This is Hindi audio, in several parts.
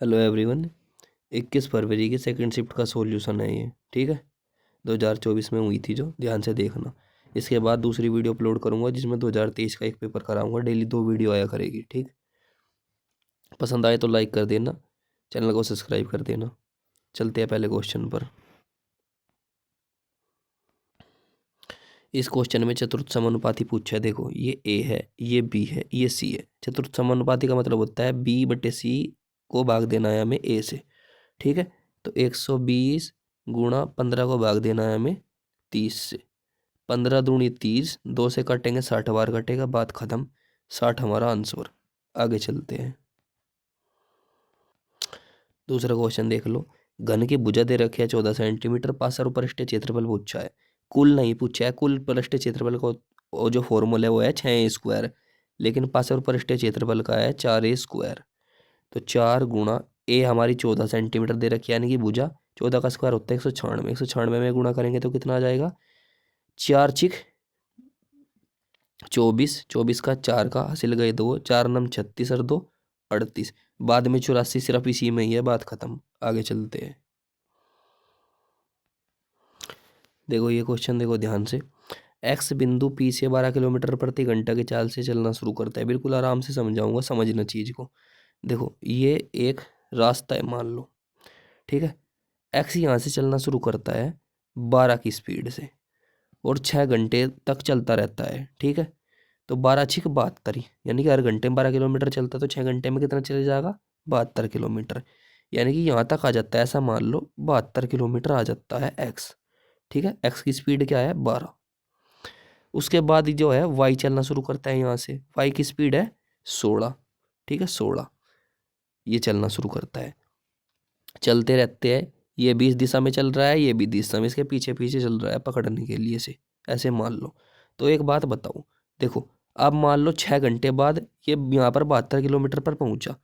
Hello everyone. 21 फरवरी की सेकंड शिफ्ट का सॉल्यूशन है ये, ठीक है। 2024 में हुई थी जो, ध्यान से देखना। इसके बाद दूसरी वीडियो अपलोड करूंगा जिसमें 2023 का एक पेपर कराऊंगा। डेली 2 वीडियो आया करेगी, ठीक। पसंद आए तो लाइक कर देना, चैनल को सब्सक्राइब कर देना। चलते हैं पहले क्वेश्चन पर। इस क्वेश्चन में चतुर्थ समानुपाती पूछा है। देखो, ये ए है, ये बी है, ये सी है। चतुर्थ समानुपाती का मतलब होता है बी बटे सी को भाग देना है हमें ए से, ठीक है। तो 120 गुणा 15 को भाग देना है हमें 30 से। 15 दूनी 30, 2 से काटेंगे 60 बार कटेगा, बात खत्म। 60 हमारा आंसर। आगे चलते हैं। दूसरा क्वेश्चन देख लो। घन की भुजा दे रखी है 14 सेंटीमीटर, पास और पृष्ठीय क्षेत्रफल पूछा है। कुल नहीं पूछा है, कुल पृष्ठीय क्षेत्रफल को वो जो फॉर्मूला है वो है 6 स्क्वायर, लेकिन पास और पृष्ठीय क्षेत्रफल का है 4 स्क्वायर। तो 4 गुणा ए हमारी 14 सेंटीमीटर दे रखी है, यानी कि भुजा 14 का स्क्वायर होता है 196। 196 में गुणा करेंगे तो कितना आ जाएगा? 4 चिक 24, 24 का 4 का हासिल गए 2, 4 नम 36 और 2 38। बाद में 84 सिर्फ इसी में ही है, बात खत्म। आगे चलते हैं। देखो ये क्वेश्चन देखो ध्यान से। एक्स बिंदु पी से 12 किलोमीटर प्रति घंटा की चाल से चलना शुरू करता है। बिल्कुल आराम से समझाऊंगा, समझना चीज को। देखो ये एक रास्ता है मान लो, ठीक है। एक्स यहाँ से चलना शुरू करता है 12 की स्पीड से और 6 घंटे तक चलता रहता है, ठीक है। तो 12 छिक 72, यानी कि हर घंटे में 12 किलोमीटर चलता है, तो 6 घंटे में कितना चले जाएगा? 72 किलोमीटर। यानी कि यहाँ तक आ जाता है, ऐसा मान लो 72 किलोमीटर आ जाता है एक्स, ठीक है। एक्स की स्पीड क्या है? 12। उसके बाद जो है वाई चलना शुरू करता है यहाँ से। वाई की स्पीड है 16, ठीक है। 16 ये चलना शुरू करता है। चलते रहते हैं, ये भी इस दिशा में चल रहा है, ये भी दिशा में, इसके पीछे पीछे चल रहा है पकड़ने के लिए से, ऐसे मान लो। तो एक बात बताओ, देखो अब मान लो 6 घंटे बाद ये यहाँ पर 72 किलोमीटर पर पहुंचा।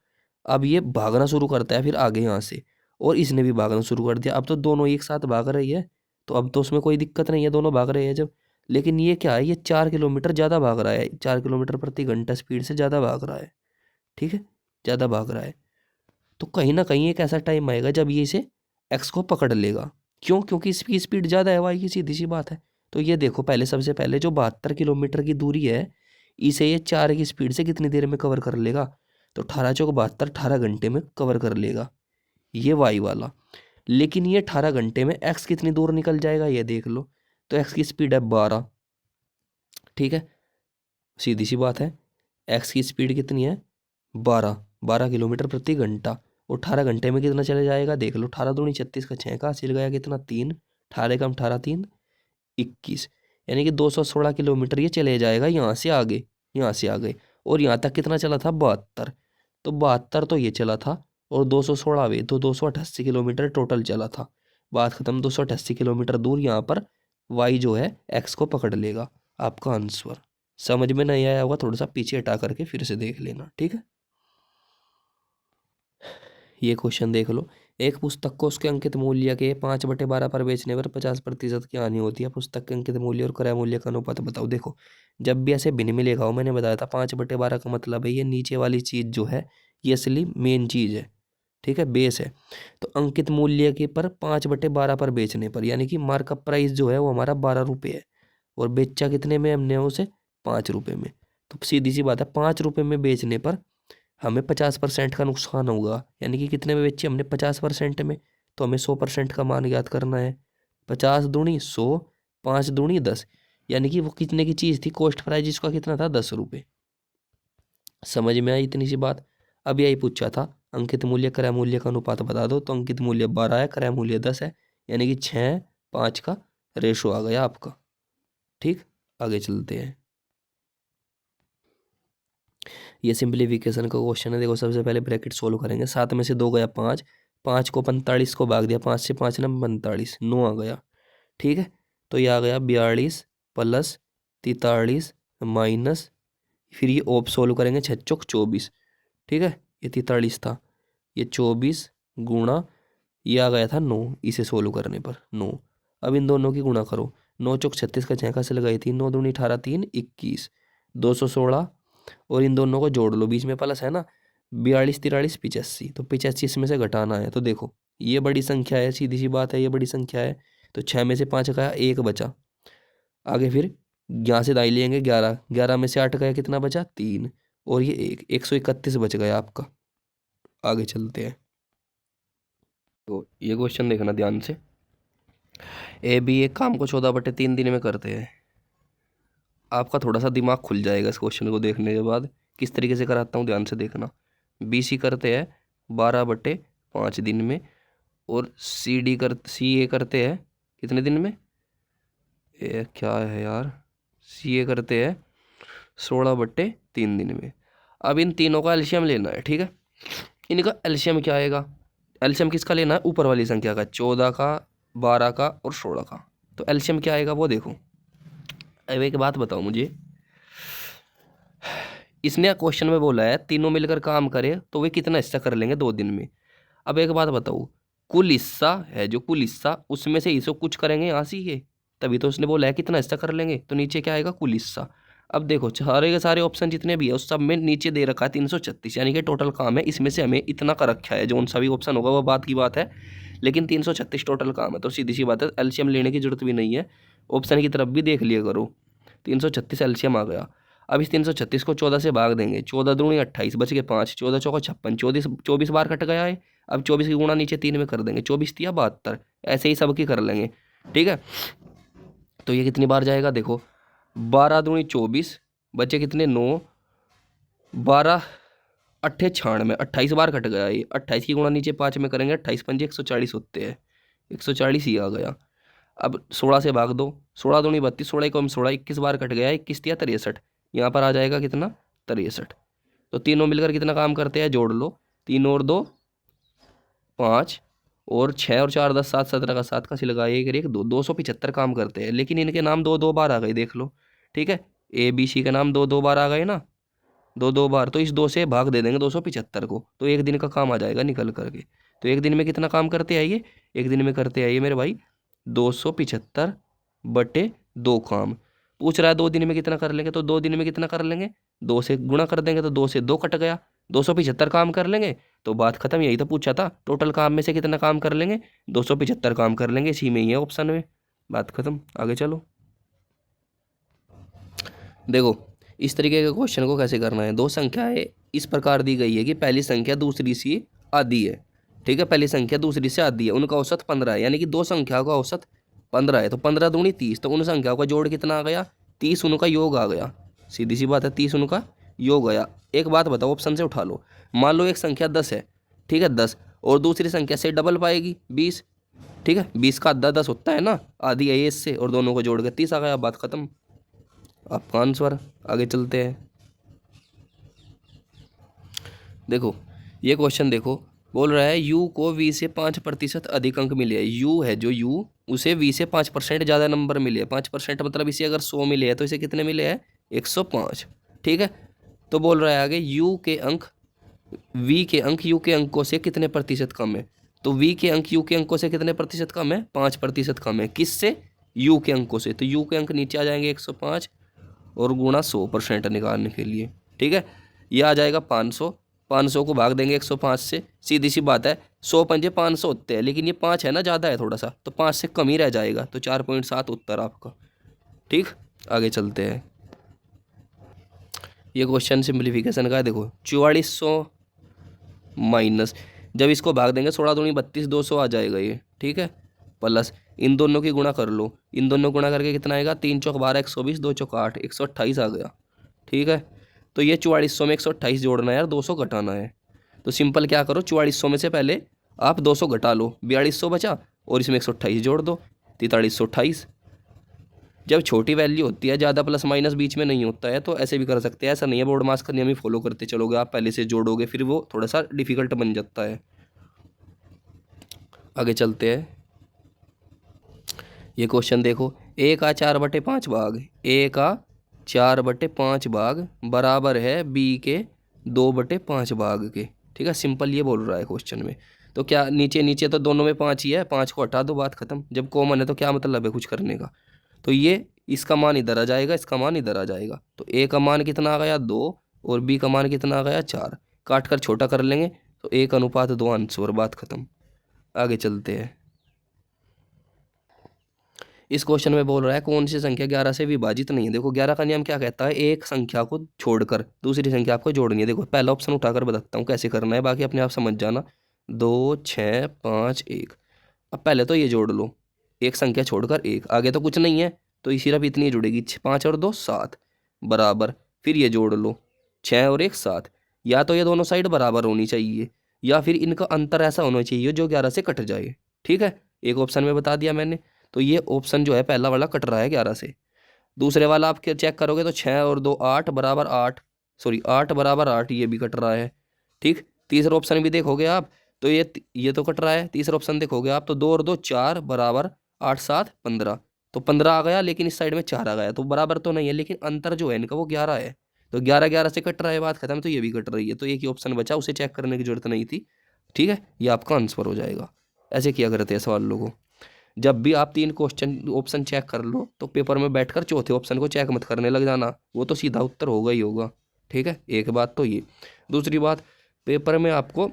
अब ये भागना शुरू करता है फिर आगे यहाँ से, और इसने भी भागना शुरू कर दिया। अब तो दोनों एक साथ भाग रही है, तो अब तो उसमें कोई दिक्कत नहीं है, दोनों भाग रहे हैं जब। लेकिन ये क्या है, ये 4 किलोमीटर ज़्यादा भाग रहा है, 4 किलोमीटर प्रति घंटा स्पीड से ज़्यादा भाग रहा है, ठीक है। ज़्यादा भाग रहा है, तो कहीं ना कहीं एक ऐसा टाइम आएगा जब ये इसे एक्स को पकड़ लेगा। क्यों? क्योंकि इसकी स्पीड ज़्यादा है, वाई की सीधी सी बात है। तो ये देखो, पहले सबसे पहले जो 72 किलोमीटर की दूरी है, इसे ये 4 की स्पीड से कितनी देर में कवर कर लेगा? तो 18 चौक 72, 18 घंटे में कवर कर लेगा ये वाई वाला। लेकिन ये 18 घंटे में एक्स कितनी दूर निकल जाएगा ये देख लो। तो एक्स की स्पीड है 12, ठीक है। सीधी सी बात है, एक्स की स्पीड कितनी है? 12, 12 किलोमीटर प्रति घंटा। और 18 घंटे में कितना चले जाएगा देख लो। 18 दूनी 36 का 6 का हासिल गया कितना? 3। 18 कम 18 3 21, यानी कि 216 किलोमीटर ये चले जाएगा यहाँ से आगे, यहाँ से आगे। और यहाँ तक कितना चला था? 72। तो 72 तो ये चला था, और 216 वे तो 288 किलोमीटर टोटल चला था। बात खत्म। 288 किलोमीटर दूर यहाँ पर वाई जो है एक्स को पकड़ लेगा। आपका आंसर। समझ में नहीं आया होगा, थोड़ा सा पीछे हटा करके फिर से देख लेना, ठीक है। ये क्वेश्चन देख लो। एक पुस्तक को उसके अंकित मूल्य के 5/12 पर बेचने पर 50% की हानि होती है। पुस्तक के अंकित मूल्य और क्रय मूल्य का अनुपात बताओ। देखो, जब भी ऐसे भिन्न में लिखा हो, मैंने बताया था 5/12 का मतलब है ये नीचे वाली चीज जो है ये असली मेन चीज है, ठीक है, बेस है। तो अंकित मूल्य के पर 5/12 पर बेचने पर, यानी कि मार्कअप प्राइस जो है वो हमारा 12 रुपये है, और बेचा कितने में हमने उसे? 5 रुपये में। तो सीधी सी बात है, 5 रुपये में बेचने पर हमें 50% का नुकसान होगा। यानी कि कितने में बेची हमने? 50% में। तो हमें 100% का मान याद करना है। 50 दूनी 100, 5 दूनी 10, यानी कि वो कितने की चीज़ थी? कॉस्ट प्राइस इसका कितना था? 10 रुपये। समझ में आई इतनी सी बात? अब यही पूछा था, अंकित मूल्य क्रय मूल्य का अनुपात बता दो। तो अंकित मूल्य 12 है, क्रय मूल्य 10 है, यानी कि 6:5 का रेशो आ गया आपका, ठीक। आगे चलते हैं। ये सिंप्लीफिकेशन का क्वेश्चन है। देखो, सबसे पहले ब्रैकेट सोल्व करेंगे। 7 में से 2 गया 5, 5 को 45 को भाग दिया, 5 से 5 ना 45, 9 आ गया, ठीक है। तो ये आ गया 42 प्लस 43 माइनस, फिर ये ऑफ सोल्व करेंगे 6 चौक 24, ठीक है। ये 43 था, ये 24 गुणा, ये आ गया था 9 इसे सोल्व करने पर 9। अब इन दोनों की गुणा करो। 9 चौक 36 का 6 का से लगाई थी, 9 दूनी 18 3 21, 216, और इन दोनों को जोड़ लो, बीच में प्लस है ना। 42 43 85, तो 85 इसमें से घटाना है। तो देखो ये बड़ी संख्या है, सीधी सी बात है, ये बड़ी संख्या है। तो 6 में से 5 गया, 1 बचा। आगे फिर यहाँ से दाई लेंगे 11, 11 में से 8 गया, कितना बचा 3, और ये 131 बच गया आपका। आगे चलते हैं। तो ये क्वेश्चन देखना ध्यान से। ए बी एक काम को 14/3 दिन में करते हैं। आपका थोड़ा सा दिमाग खुल जाएगा इस क्वेश्चन को देखने के बाद। किस तरीके से कराता हूँ ध्यान से देखना। बी सी करते हैं 12/5 दिन में, और सी ए करते हैं कितने दिन में, ये क्या है यार, सी ए करते हैं 16/3 दिन में। अब इन तीनों का एलसीएम लेना है, ठीक है। इनका एलसीएम क्या आएगा, एलसीएम किसका लेना है, ऊपर वाली संख्या का, 14 का, 12 का और 16 का। तो एलसीएम क्या आएगा वो देखो। अब एक बात बताओ मुझे, इसने क्वेश्चन में बोला है तीनों मिलकर काम करे तो वे कितना हिस्सा कर लेंगे 2 दिन में। अब एक बात बताओ, कुल हिस्सा है जो कुल हिस्सा, उसमें से हिस्सों कुछ करेंगे यहाँ से ये, तभी तो उसने बोला है कितना हिस्सा कर लेंगे। तो नीचे क्या आएगा, कुल हिस्सा। अब देखो सारे के सारे ऑप्शन जितने भी है उस सब में नीचे दे रखा है 336, यानी कि टोटल काम है इसमें से हमें इतना कर रखा है। जो उन सभी ऑप्शन होगा वो बात की बात है, लेकिन 336 टोटल काम है। तो सीधी सी बात है, एलसीएम लेने की जरूरत भी नहीं है, ऑप्शन की तरफ भी देख लिया करो। 336 एलसीएम आ गया। अब इस 336 को 14 से भाग देंगे, 14 दूनी 28, बच के 5, 14 चौका 56, 24 बार कट गया है। अब 24 की गुणा नीचे 3 में कर देंगे, 24 तिया 72, ऐसे ही सबकी कर लेंगे, ठीक है। तो ये कितनी बार जाएगा देखो, 12 दूनी 24, बचे कितने 9, 12 अट्ठे 96, 28 बार कट गया ये। 28 की गुणा नीचे 5 में करेंगे, 28 पंजे 140 होते हैं, 140 ही आ गया। अब 16 से भाग दो, 16 दूनी 32, 16 कम 16, 21 बार कट गया, 21 तिया 63, यहाँ पर आ जाएगा कितना 63। तो तीनों मिलकर कितना काम करते हैं, जोड़ लो, 3 और 2 5, और 6 और 4 10 7, 17 का 7 का सिलगा 1 1 2, 275 काम करते हैं। लेकिन इनके नाम 2 बार आ गए, देख लो, ठीक है। ए बी सी के नाम 2 बार आ गए ना, 2 बार। तो इस 2 से भाग दे देंगे 275 को, तो एक दिन का काम आ जाएगा निकल करके। तो एक दिन में कितना काम करते आइए, एक दिन में करते आइए मेरे भाई 275/2 काम। पूछ रहा है 2 दिन में कितना कर लेंगे, तो 2 दिन में कितना कर लेंगे, 2 से गुणा कर देंगे, तो 2 से 2 कट गया, 275 काम कर लेंगे, तो बात खत्म। यही तो पूछा था, टोटल काम में से कितना काम कर लेंगे, 275 काम कर लेंगे, इसी में ही है ऑप्शन में, बात खत्म। आगे चलो, देखो इस तरीके के क्वेश्चन को कैसे करना है। दो संख्याएं इस प्रकार दी गई है कि पहली संख्या दूसरी से आधी है, ठीक है, पहली संख्या दूसरी से आधी है, उनका औसत 15 है, यानी कि दो संख्याओं का औसत 15 है। तो 15 दूनी 30, तो उन संख्याओं का जोड़ कितना आ गया, 30 उनका योग आ गया। सीधी सी बात है, 30 उनका योग आया। एक बात बताओ, ऑप्शन से उठा लो, मान लो एक संख्या 10 है, ठीक है, 10, और दूसरी संख्या से डबल पाएगी 20, ठीक है, 20 का आधा 10 होता है ना, आधी है इससे, और दोनों को जोड़ के 30 आ गया, बात खत्म, आपका आंसर। आगे चलते हैं, देखो ये क्वेश्चन देखो, बोल रहा है u को v से 5% अधिक अंक मिले हैं। u है जो u, उसे v से 5% ज़्यादा नंबर मिले हैं। 5% मतलब इसे अगर 100 मिले हैं तो इसे कितने मिले हैं, 105, ठीक है। तो बोल रहा है आगे u के अंक, v के अंक u के अंकों से कितने प्रतिशत कम है। तो v के अंक u के अंकों से कितने प्रतिशत कम है, 5% कम है। किससे, u के अंकों से। तो u के अंक नीचे आ जाएंगे 105, और गुणा 100% निकालने के लिए, ठीक है, ये आ जाएगा 500। 500 को भाग देंगे 105 से, सीधी सी बात है, 100 पंजे 500 होते हैं, लेकिन ये 5 है ना, ज़्यादा है थोड़ा सा, तो 5 से कम ही रह जाएगा, तो 4.7 उत्तर आपका, ठीक। आगे चलते हैं, ये क्वेश्चन सिंप्लीफिकेशन का है। देखो 4400 माइनस, जब इसको भाग देंगे 16 दूनी 32, 200 आ जाएगा ये, ठीक है, प्लस इन दोनों की गुणा कर लो, इन दोनों गुणा करके कितना आएगा, 3 चौक 12, 120, 2 चौक 8, 128 आ गया, ठीक है। तो ये 4400 में 128 जोड़ना है यार, 200 घटाना है। तो सिंपल क्या करो, 4400 में से पहले आप 200 घटा लो, 4200 बचा, और इसमें 128 जोड़ दो, 4328। जब छोटी वैल्यू होती है, ज़्यादा प्लस माइनस बीच में नहीं होता है, तो ऐसे भी कर सकते हैं, ऐसा नहीं है बोर्ड मास का नियम ही फॉलो करते चलोगे आप, पहले से जोड़ोगे फिर वो थोड़ा सा डिफिकल्ट बन जाता है। आगे चलते हैं, ये क्वेश्चन देखो, a का 4/5 भाग, a का 4/5 भाग बराबर है b के 2/5 भाग के, ठीक है, सिंपल ये बोल रहा है क्वेश्चन में। तो क्या नीचे नीचे तो दोनों में 5 ही है, 5 को हटा दो, बात खत्म। जब कॉमन है तो क्या मतलब है कुछ करने का। तो ये इसका मान इधर आ जाएगा, इसका मान इधर आ जाएगा, तो a का मान कितना आ गया 2, और b का मान कितना आ गया 4। काट कर छोटा कर लेंगे तो 1:2 आंसर, बात खत्म। आगे चलते हैं। इस क्वेश्चन में बोल रहा है कौन सी संख्या 11 से विभाजित नहीं है। देखो 11 का नियम क्या कहता है, एक संख्या को छोड़कर दूसरी संख्या आपको जोड़नी है। देखो पहला ऑप्शन उठाकर बताता हूँ कैसे करना है, बाकी अपने आप समझ जाना। 2, 6, 5, 1। अब पहले तो ये जोड़ लो, एक संख्या छोड़कर एक, आगे तो कुछ नहीं है तो सिर्फ इतनी जुड़ेगी, 5 और 2 7 बराबर। फिर ये जोड़ लो, 6 और 1 7। या तो ये दोनों साइड बराबर होनी चाहिए या फिर इनका अंतर ऐसा होना चाहिए जो 11 से कट जाए। ठीक है, एक ऑप्शन में बता दिया मैंने, तो ये ऑप्शन जो है पहला वाला कट रहा है 11 से। दूसरे वाला आप चेक करोगे तो 6 और 2 8 बराबर 8, सॉरी 8 बराबर 8, ये भी कट रहा है। ठीक, तीसरा ऑप्शन भी देखोगे आप तो ये तो कट रहा है। तीसरा ऑप्शन देखोगे आप तो 2 और 2 4 बराबर 8 7 15, तो 15 आ गया, लेकिन इस साइड में 4 आ गया, तो बराबर तो नहीं है, लेकिन अंतर जो है इनका वो 11 है, तो 11 11 से कट रहा है, बात खत्म। तो ये भी कट रही है, तो एक ही ऑप्शन बचा, उसे चेक करने की जरूरत नहीं थी। ठीक है, ये आपका आंसर हो जाएगा। ऐसे किया करते हैं सवालों को। जब भी आप 3 क्वेश्चन ऑप्शन चेक कर लो तो पेपर में बैठकर चौथे ऑप्शन को चेक मत करने लग जाना, वो तो सीधा उत्तर होगा ही होगा। ठीक है, एक बात तो ये। दूसरी बात, पेपर में आपको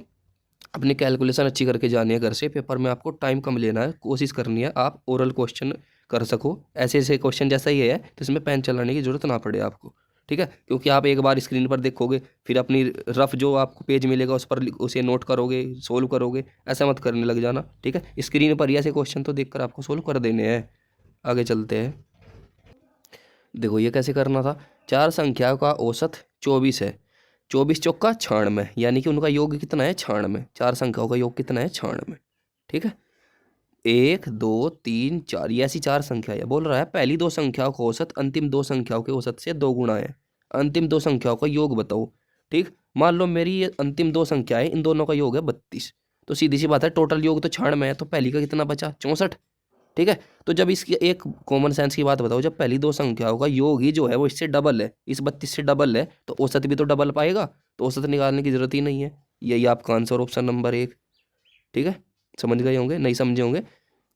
अपनी कैलकुलेशन अच्छी करके जानी है घर से। पेपर में आपको टाइम कम लेना है, कोशिश करनी है आप ओरल क्वेश्चन कर सको। ऐसे ऐसे क्वेश्चन जैसा ही है तो इसमें पेन चलाने की जरूरत ना पड़े आपको। ठीक है, क्योंकि आप एक बार स्क्रीन पर देखोगे फिर अपनी रफ जो आपको पेज मिलेगा उस पर उसे नोट करोगे, सोल्व करोगे, ऐसा मत करने लग जाना। ठीक है, स्क्रीन पर ही ऐसे क्वेश्चन तो देखकर आपको सोल्व कर देने हैं। आगे चलते हैं। देखो ये कैसे करना था, 4 संख्याओं का औसत 24 है, 24 चौका 96, यानी कि उनका योग कितना है 96। 4 संख्याओं का योग कितना है 96। ठीक है, 1 2 3 4, ये ऐसी 4 संख्या है। बोल रहा है पहली 2 संख्याओं का औसत अंतिम 2 संख्याओं के औसत से 2 गुना है, अंतिम 2 संख्याओं का योग बताओ। ठीक, मान लो मेरी ये अंतिम 2 संख्याएं, इन दोनों का योग है 32, तो सीधी सी बात है टोटल योग तो 96 है, तो पहली का कितना बचा 64। ठीक है, तो जब इसकी एक कॉमन सेंस की बात बताओ, जब पहली 2 संख्याओं का योग ही जो है वो इससे डबल है, इस 32 से डबल है, तो औसत भी तो डबल पाएगा, तो औसत निकालने की जरूरत ही नहीं है। यही आपका आंसर ऑप्शन नंबर 1। ठीक है, समझ गए होंगे, नहीं समझे होंगे,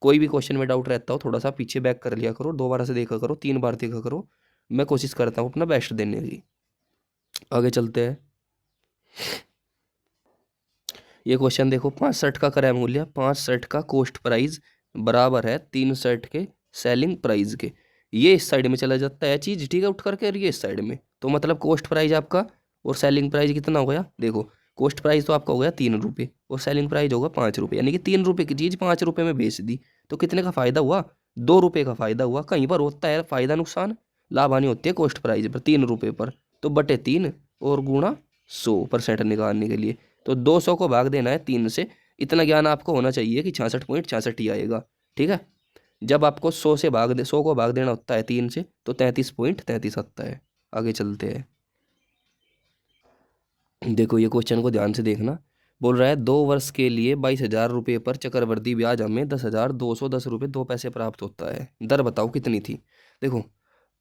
कोई भी क्वेश्चन में डाउट रहता हो थोड़ा सा पीछे बैक कर लिया करो, 2 बार से देखा करो, 3 बार देखा करो, मैं कोशिश करता हूँ अपना बेस्ट देने की। आगे चलते हैं। ये क्वेश्चन देखो, 5 शर्ट का क्रय मूल्य 5 शर्ट का कॉस्ट प्राइस बराबर है 3 शर्ट के सेलिंग प्राइस के। ये इस साइड में चला जाता है चीज, ठीक है, उठ करके, और ये इस साइड में, तो मतलब कॉस्ट प्राइस आपका और सेलिंग प्राइस कितना हो गया। देखो कॉस्ट प्राइस तो आपका हो गया 3 रुपये और सेलिंग प्राइस होगा 5 रुपये, यानी कि 3 रुपये की चीज़ 5 रुपये में बेच दी, तो कितने का फायदा हुआ 2 रुपये का फायदा हुआ। कहीं पर होता है फायदा नुकसान, लाभ हानि होती है कॉस्ट प्राइस पर 3 रुपये पर, तो बटे 3 और गुणा 100% निकालने के लिए, तो 200 को भाग देना है 3 से। इतना ज्ञान आपको होना चाहिए कि 66.66 ही आएगा। ठीक है, जब आपको 100 को भाग देना होता है 3 से तो 33.33 आता है। आगे चलते हैं। देखो ये क्वेश्चन को ध्यान से देखना, बोल रहा है 2 वर्ष के लिए 22,000 रुपये पर चक्रवृद्धि ब्याज हमें 10,210 रुपये 2 पैसे प्राप्त होता है, दर बताओ कितनी थी। देखो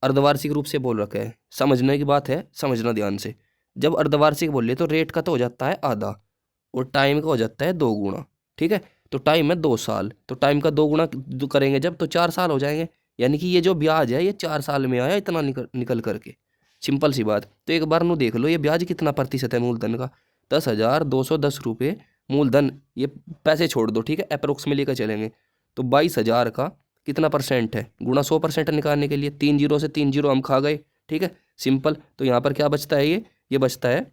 अर्धवार्षिक रूप से बोल रखा है, समझने की बात है, समझना ध्यान से। जब अर्धवार्षिक बोले तो रेट का तो हो जाता है आधा और टाइम का हो जाता है 2 गुना। ठीक है, तो टाइम है 2 साल, तो टाइम का 2 गुना करेंगे जब तो 4 साल हो जाएंगे, यानी कि ये जो ब्याज है ये 4 साल में आया इतना निकल करके, सिंपल सी बात। तो एक बार नु देख लो ये ब्याज कितना प्रतिशत है मूलधन का, 10,210 रुपये मूलधन, ये पैसे छोड़ दो, ठीक है, अप्रोक्स में लेकर चलेंगे, तो 22,000 का कितना परसेंट है, गुणा 100% निकालने के लिए 3 जीरो से 3 जीरो हम खा गए। ठीक है, सिंपल, तो यहाँ पर क्या बचता है, ये बचता है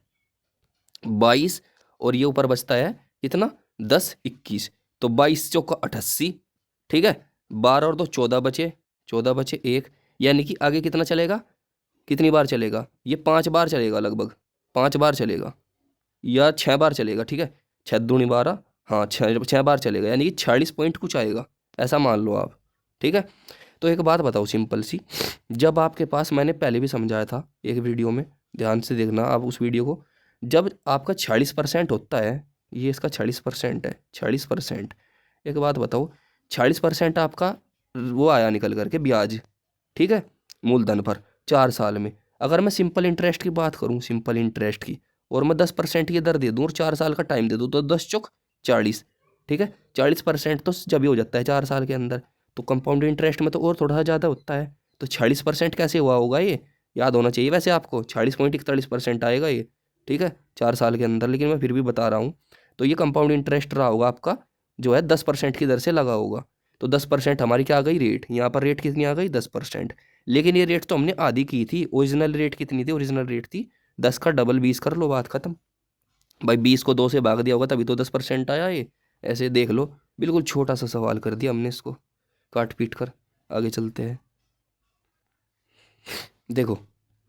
22 और ये ऊपर बचता है कितना 10 21, तो 22 चौका 88। ठीक है, 12 और 2 14 बचे, 14 बचे 1, यानी कि आगे कितना चलेगा, कितनी बार चलेगा, ये 5 बार चलेगा, लगभग 5 बार चलेगा या 6 बार चलेगा। ठीक है, 6 दूनी 12, हाँ 6 बार चलेगा, यानी कि 46 पॉइंट कुछ आएगा, ऐसा मान लो आप। ठीक है, तो एक बात बताओ सिंपल सी, जब आपके पास, मैंने पहले भी समझाया था एक वीडियो में, ध्यान से देखना आप उस वीडियो को, जब आपका 46% होता है, ये इसका 46% है, 46%, एक बात बताओ 46% आपका वो आया निकल करके ब्याज, ठीक है, मूलधन पर 4 साल में। अगर मैं सिंपल इंटरेस्ट की बात करूं, सिंपल इंटरेस्ट की, और मैं 10% की दर दे दूं और 4 साल का टाइम दे दूं, तो 10 चौक 40। ठीक है, 40% तो जब ही हो जाता है 4 साल के अंदर, तो कंपाउंड इंटरेस्ट में तो और थोड़ा ज़्यादा होता है, तो 46% कैसे हुआ होगा, ये याद होना चाहिए वैसे आपको, 40.41% आएगा ये, ठीक है, 4 साल के अंदर, लेकिन मैं फिर भी बता रहा हूँ। तो ये कंपाउंड इंटरेस्ट रहा होगा आपका जो है 10% की दर से लगा होगा। तो 10% हमारी क्या आ गई रेट, यहाँ पर रेट कितनी आ गई 10%। लेकिन ये रेट तो हमने आधी की थी, ओरिजिनल रेट कितनी थी, ओरिजिनल रेट थी 10 का डबल 20 कर लो, बात खत्म। भाई 20 को 2 से भाग दिया होगा तभी तो 10% आया ये, ऐसे देख लो। बिल्कुल छोटा सा सवाल कर दिया हमने इसको काट पीट कर। आगे चलते हैं, देखो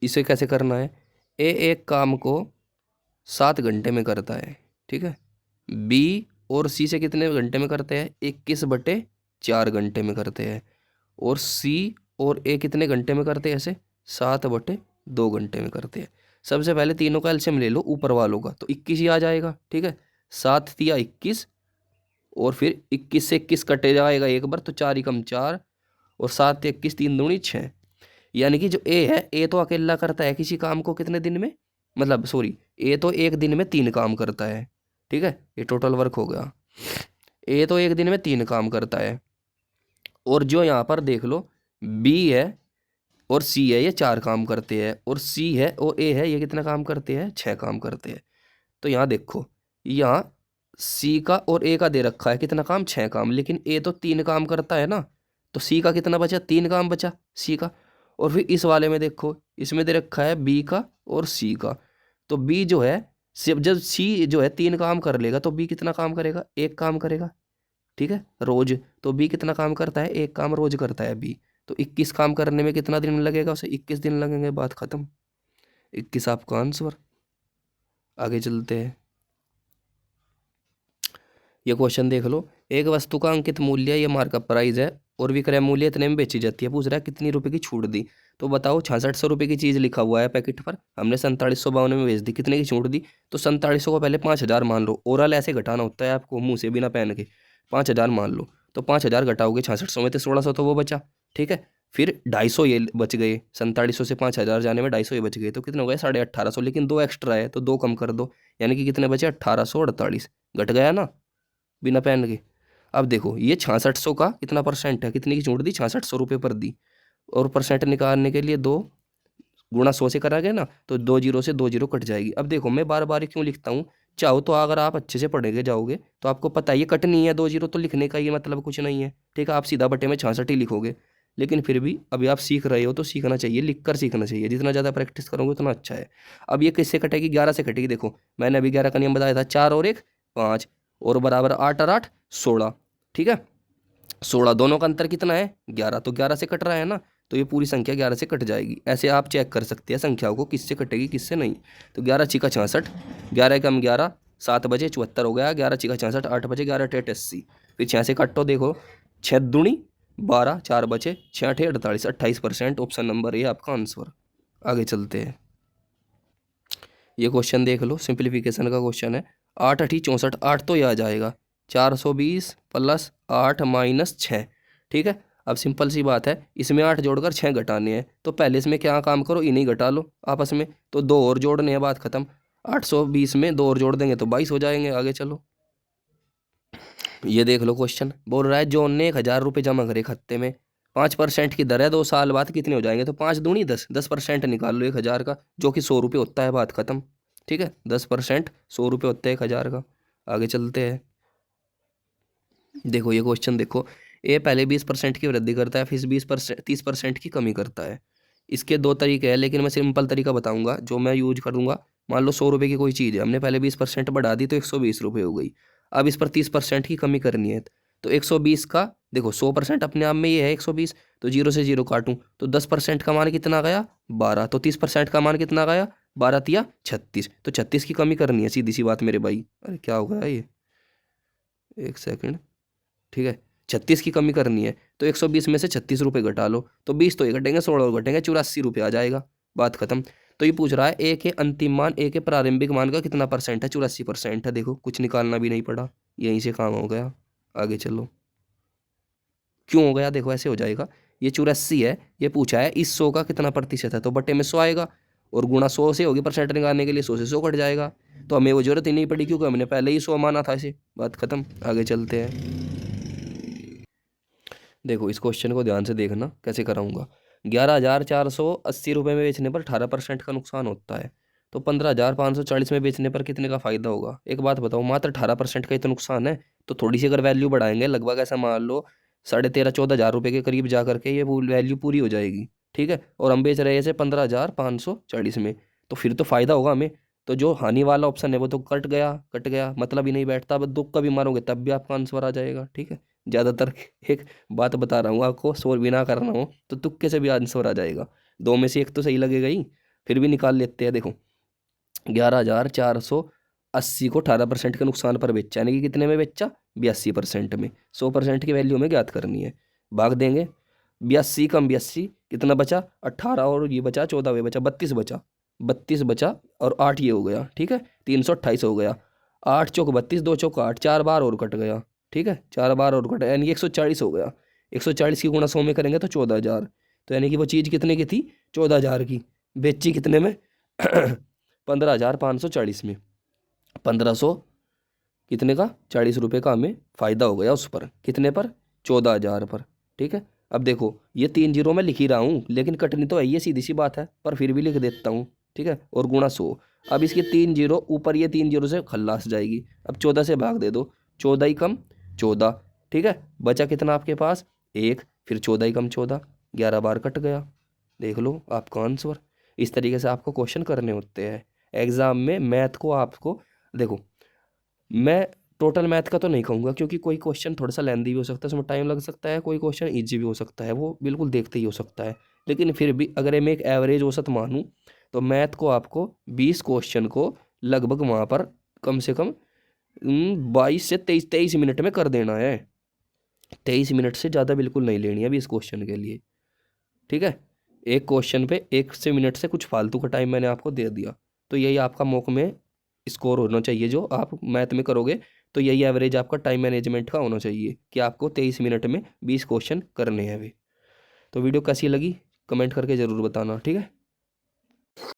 इसे कैसे करना है। ए एक काम को 7 घंटे में करता है, ठीक है। बी और सी से कितने घंटे में करते हैं, 21/4 घंटे में करते हैं। और सी और ए कितने घंटे में करते हैं, ऐसे 7/2 घंटे में करते हैं। सबसे पहले तीनों का एलसीएम ले लो ऊपर वालों का, तो 21 ही आ जाएगा, ठीक है। 7 तिया 21, और फिर 21 से 21 कटे जाएगा एक बार, तो 4 एकम 4, और 7 21 3 दूनी 6। यानी कि जो ए है, ए तो अकेला करता है किसी काम को कितने दिन में, मतलब सॉरी, ए तो एक दिन में 3 काम करता है, ठीक है। ये टोटल वर्क हो गया, ए तो एक दिन में 3 काम करता है। और जो यहाँ पर देख लो बी है और सी है, ये 4 काम करते हैं, और सी है और ए है, ये कितना काम करते हैं, 6 काम करते हैं। तो यहाँ देखो, यहाँ सी का और ए का दे रखा है कितना काम, 6 काम, लेकिन ए तो 3 काम करता है ना, तो सी का कितना बचा, 3 काम बचा सी का। और फिर इस वाले में देखो, इसमें दे रखा है बी का और सी का, तो बी जो है सिर्फ जब सी जो है 3 काम कर लेगा तो बी कितना काम करेगा, 1 काम करेगा, ठीक है, रोज। तो बी कितना काम करता है, 1 काम रोज करता है बी। तो 21 काम करने में कितना दिन लगेगा, उसे 21 दिन लगेंगे, बात खत्म। 21 आपका आंसर। आगे चलते हैं, ये क्वेश्चन देख लो। एक वस्तु का अंकित मूल्य, ये मार्कअप प्राइस है, और विक्रय मूल्य इतने में बेची जाती है। पूछ रहा है कितनी रुपए की छूट दी। तो बताओ 6600 रुपये की चीज़ लिखा हुआ है पैकेट पर, हमने 4752 में बेच दी, कितने की छूट दी। तो 4700 को पहले 5000 मान लो, ओरल ऐसे घटाना होता है आपको मुंह से बिना पेन के। 5000 मान लो, तो 5000 घटाओगे 6600 में, तो 1600 तो वो बचा, ठीक है। फिर 250 ये बच गए, 4700 से 5000 जाने में 250 ये बच गए, तो कितने हो गए 1850। लेकिन 2 एक्स्ट्रा है तो 2 कम कर दो, यानी कि कितने बचे 1848, घट गया ना बिना पेन के। अब देखो ये 6600 का कितना परसेंट है, कितनी की छूट दी, 6600 रुपये पर दी। और परसेंट निकालने के लिए 2 गुणा 100 से करा गया ना, तो 2 जीरो से 2 जीरो कट जाएगी। अब देखो मैं बार बार क्यों लिखता हूँ, चाहो तो अगर आप अच्छे से पढ़ेंगे जाओगे तो आपको पता है ये कटनी है 2 जीरो, तो लिखने का ये मतलब कुछ नहीं है, ठीक है। आप सीधा बटे में 66 ही लिखोगे। लेकिन फिर भी अभी आप सीख रहे हो तो सीखना चाहिए, लिख कर सीखना चाहिए, जितना ज़्यादा प्रैक्टिस करोगे उतना अच्छा है। अब ये किससे कटेगी, 11 से कटेगी। देखो मैंने अभी 11 का नियम बताया था, 4 और 1 5, और बराबर 8 और 8 16, ठीक है। 16, दोनों का अंतर कितना है 11, तो 11 से कट रहा है ना, तो ये पूरी संख्या 11 से कट जाएगी। ऐसे आप चेक कर सकते हैं संख्याओं को किससे कटेगी किससे नहीं। तो 11 छिका 66, 11 कम 11, 7 बजे 74 हो गया, 11 छिका 66, 8 बजे 11 टेट 80, फिर 6 से कटो, देखो 6 दूनी 12, 4 बचे 6 अठे 48, 28%। ऑप्शन नंबर ए आपका आंसर। आगे चलते हैं, ये क्वेश्चन देख लो, सिंप्लीफिकेशन का क्वेश्चन है। 8 अठी 64, 8 तो यह आ जाएगा 420 प्लस 8 माइनस 6, ठीक है। अब सिंपल सी बात है, इसमें 8 जोड़कर 6 घटाने हैं, तो पहले इसमें क्या काम करो, इन्हीं घटा लो आपस में, तो 2 और जोड़ने हैं, बात खत्म। 820 में 2 और जोड़ देंगे तो 22 हो जाएंगे। आगे चलो, ये देख लो क्वेश्चन बोल रहा है जॉन ने 1000 रुपये जमा करे खाते में, 5% की दर है, 2 साल बाद कितने हो जाएंगे। तो 5 दूनी 10, 10% निकाल लो 1000 का, जो कि 100 रुपये होता है, बात खत्म, ठीक है। 10% 100 रुपये होता है 1000 का। आगे चलते हैं, देखो ये क्वेश्चन देखो, ए पहले 20% की वृद्धि करता है, फिर 20% 30% की कमी करता है। इसके 2 तरीके हैं, लेकिन मैं सिंपल तरीका बताऊंगा जो मैं यूज करूंगा। मान लो 100 रुपये की कोई चीज़ है, हमने पहले 20% बढ़ा दी तो 120 रुपये हो गई। अब इस पर 30% की कमी करनी है, तो 120 का देखो 100% अपने आप में ये है 120, तो 0 से 0 काटूं तो 10% का मान कितना गया 12, तो 30% का मान कितना गया 12 तिया 36, तो 36 की कमी करनी है, सीधी सी बात मेरे भाई। अरे क्या हो गया ये, एक सेकंड, ठीक है। 36 की कमी करनी है, तो 120 में से 36 रुपये घटा लो, तो 20 तो ये घटेंगे, 16 और घटेंगे, 84 रुपये आ जाएगा, बात खत्म। तो ये पूछ रहा है ए के अंतिम मान, ए के प्रारंभिक मान का कितना परसेंट है, 84% है। देखो कुछ निकालना भी नहीं पड़ा, यहीं से काम हो गया। आगे चलो, क्यों हो गया, देखो ऐसे हो जाएगा, ये 84 है, ये पूछा है इस 100 का कितना प्रतिशत है, तो बटे में 100 आएगा, और गुणा 100 से होगी, परसेंट निकालने के लिए 100 से 100 कट जाएगा, तो हमें वो जरूरत ही नहीं पड़ी क्योंकि हमने पहले ही 100 माना था इसे, बात खत्म। आगे चलते हैं, देखो इस क्वेश्चन को ध्यान से देखना कैसे कराऊंगा। 11,480 रुपये में बेचने पर 18% का नुकसान होता है, तो 15,540 में बेचने पर कितने का फ़ायदा होगा? एक बात बताओ, मात्र 18% का ही तो नुकसान है। तो थोड़ी सी अगर वैल्यू बढ़ाएंगे, लगभग ऐसा मान लो 13,500-14,000 रुपये के करीब जा करके ये वैल्यू पूरी हो जाएगी, ठीक है। और हम बेच रहे हैं इसे 15,540 में, तो फिर तो फ़ायदा होगा हमें। तो जो हानि वाला ऑप्शन है वो तो कट गया, मतलब ही नहीं बैठता। अब दुख का भी मारोगे तब भी आपका आंसर आ जाएगा, ठीक है। ज़्यादातर एक बात बता रहा हूँ आपको, शोर भी ना करना हो तो तुक्के से भी आंसर आ जाएगा। दो में से एक तो सही लगेगा ही, फिर भी निकाल लेते हैं। देखो 11,480 को 18% के नुकसान पर बेचा, यानी कि कितने में बेचा? 82% में। 100% की वैल्यू हमें ज्ञात करनी है, भाग देंगे। 82 कम 82 कितना बचा? 18, और ये बचा 14, ये बचा 32 बचा। 32 बचा और 8 ये हो गया, ठीक है। 328 हो गया। 8 चौक 32, 2 चौक 8, 4 बार और कट गया, ठीक है। 4 बार और कटा, यानी कि 140 हो गया। 140 की गुणा 100 में करेंगे तो 14,000। तो यानी कि वो चीज़ कितने की थी? 14,000 की। बेची कितने में? 15,540 में। 1500 कितने का? 40 रुपये का हमें फ़ायदा हो गया उस पर। कितने पर? 14,000 पर, ठीक है। अब देखो ये 3 जीरो मैं लिख ही रहा हूँ, लेकिन कटनी तो है, ये सीधी सी बात है, पर फिर भी लिख देता हूँ, ठीक है। और गुणा 100। अब इसके 3 जीरो ऊपर, ये 3 जीरो से खल्लास जाएगी। अब 14 से भाग दे दो, 14 ही कम 14, ठीक है। बचा कितना आपके पास? 1, फिर 14 ही कम 14, 11 बार कट गया। देख लो आपका आंसर। इस तरीके से आपको क्वेश्चन करने होते हैं एग्ज़ाम में। मैथ को आपको देखो, मैं टोटल मैथ का तो नहीं कहूँगा, क्योंकि कोई क्वेश्चन थोड़ा सा लेंदी भी हो सकता है, उसमें टाइम लग सकता है। कोई क्वेश्चन इजी भी हो सकता है, वो बिल्कुल देखते ही हो सकता है। लेकिन फिर भी अगर मैं एक एवरेज औसत मानूँ तो मैथ को आपको 20 क्वेश्चन को लगभग वहाँ पर कम से कम 22 से 23 मिनट में कर देना है। 23 मिनट से ज़्यादा बिल्कुल नहीं लेनी है अभी इस क्वेश्चन के लिए, ठीक है। एक क्वेश्चन पे 1 मिनट से कुछ फालतू का टाइम मैंने आपको दे दिया। तो यही आपका मॉक में स्कोर होना चाहिए जो आप मैथ में करोगे। तो यही एवरेज आपका टाइम मैनेजमेंट का होना चाहिए कि आपको 23 मिनट में 20 क्वेश्चन करने हैं अभी। तो वीडियो कैसी लगी कमेंट करके ज़रूर बताना, ठीक है।